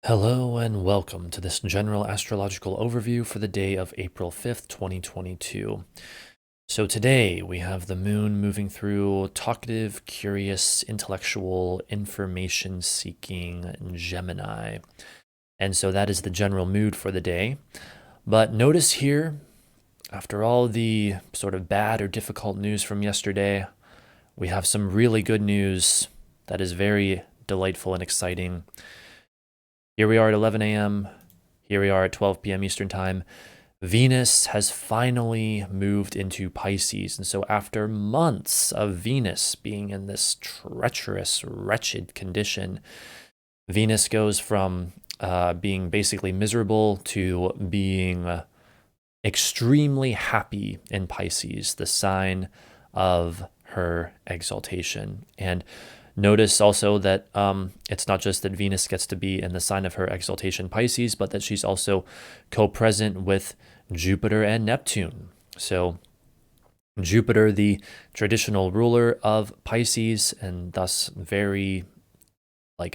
Hello and welcome to this general astrological overview for the day of April 5th, 2022. So today we have the moon moving through talkative, curious, intellectual, information-seeking Gemini. And so that is the general mood for the day. But notice here, after all the sort of bad or difficult news from yesterday, we have some really good news that is very delightful and exciting. Here we are at 11 a.m. Here we are at 12 p.m. Eastern Time. Venus has finally moved into Pisces. And so after months of Venus being in this treacherous, wretched condition, Venus goes from being basically miserable to being extremely happy in Pisces, the sign of her exaltation. And notice also that it's not just that Venus gets to be in the sign of her exaltation Pisces, but that she's also co-present with Jupiter and Neptune. So Jupiter, the traditional ruler of Pisces, and thus very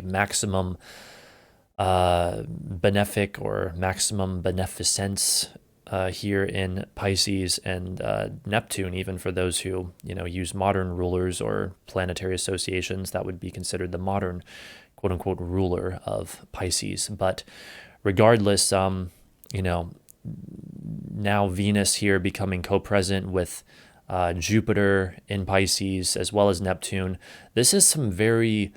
maximum benefic or maximum beneficence here in Pisces, and Neptune, even for those who use modern rulers or planetary associations, that would be considered the modern quote unquote ruler of Pisces. But regardless, now Venus here becoming co-present with Jupiter in Pisces as well as Neptune. This is some very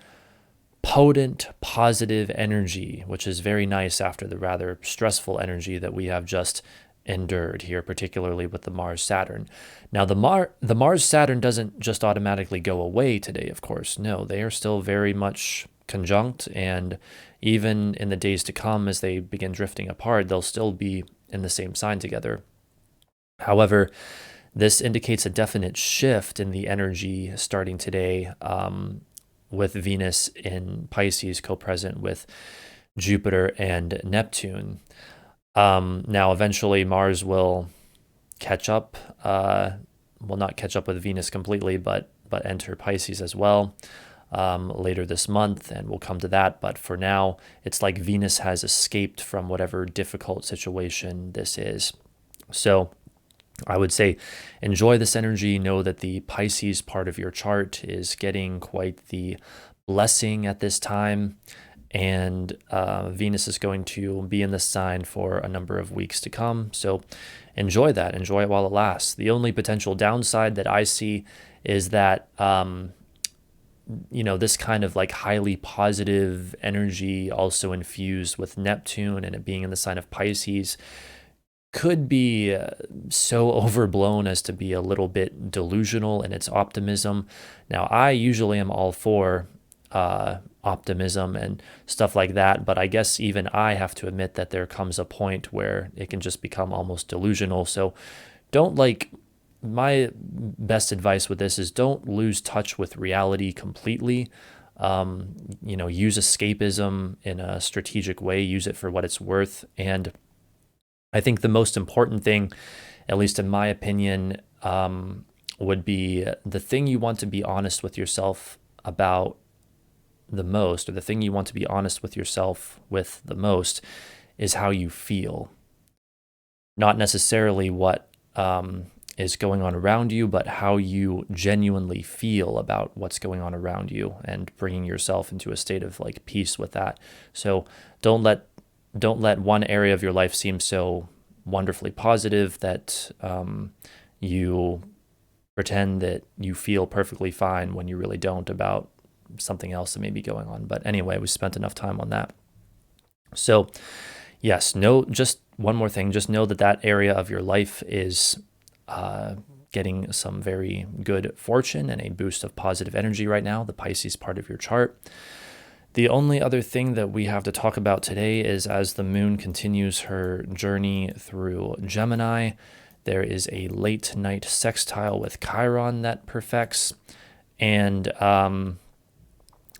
potent, positive energy, which is very nice after the rather stressful energy that we have just endured here, particularly with the Mars-Saturn. Now, the Mars-Saturn doesn't just automatically go away today, of course. No, they are still very much conjunct, and even in the days to come, as they begin drifting apart, they'll still be in the same sign together. However, this indicates a definite shift in the energy starting today, with Venus in Pisces co-present with Jupiter and Neptune. Now, eventually, Mars will catch up. Will not catch up with Venus completely, but enter Pisces as well later this month, and we'll come to that. But for now, it's like Venus has escaped from whatever difficult situation this is. So I would say enjoy this energy. Know that the Pisces part of your chart is getting quite the blessing at this time. And Venus is going to be in this sign for a number of weeks to come. So enjoy that. Enjoy it while it lasts. The only potential downside that I see is that, this kind of like highly positive energy also infused with Neptune and it being in the sign of Pisces could be so overblown as to be a little bit delusional in its optimism. Now, I usually am all for optimism and stuff like that, but I guess even I have to admit that there comes a point where it can just become almost delusional. So my best advice with this is don't lose touch with reality completely. Use escapism in a strategic way, use it for what it's worth. And I think the most important thing, at least in my opinion, would be the thing you want to be honest with yourself about the most, or the thing you want to be honest with yourself with the most, is how you feel. Not necessarily what is going on around you, but how you genuinely feel about what's going on around you, and bringing yourself into a state of like peace with that. So don't let one area of your life seem so wonderfully positive that you pretend that you feel perfectly fine when you really don't about something else that may be going on. But anyway, we spent enough time on that. So yes, just one more thing, just know that area of your life is getting some very good fortune and a boost of positive energy right now, the Pisces part of your chart. The only other thing that we have to talk about today is as the moon continues her journey through Gemini, there is a late night sextile with Chiron that perfects. And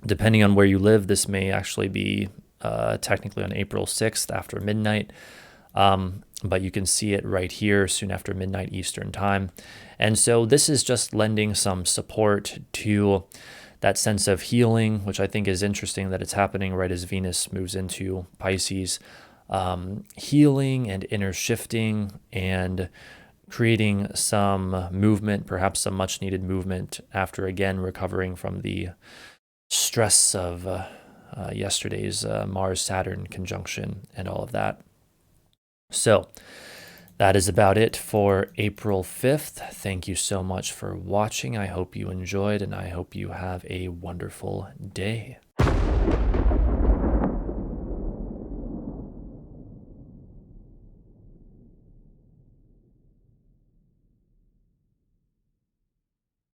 depending on where you live, this may actually be technically on April 6th after midnight. But you can see it right here soon after midnight Eastern time. And so this is just lending some support to that sense of healing, which I think is interesting that it's happening right as Venus moves into Pisces. Healing and inner shifting and creating some movement, perhaps some much needed movement after again recovering from the stress of yesterday's Mars Saturn conjunction and all of that. So that is about it for April 5th. Thank you so much for watching. I hope you enjoyed, and I hope you have a wonderful day.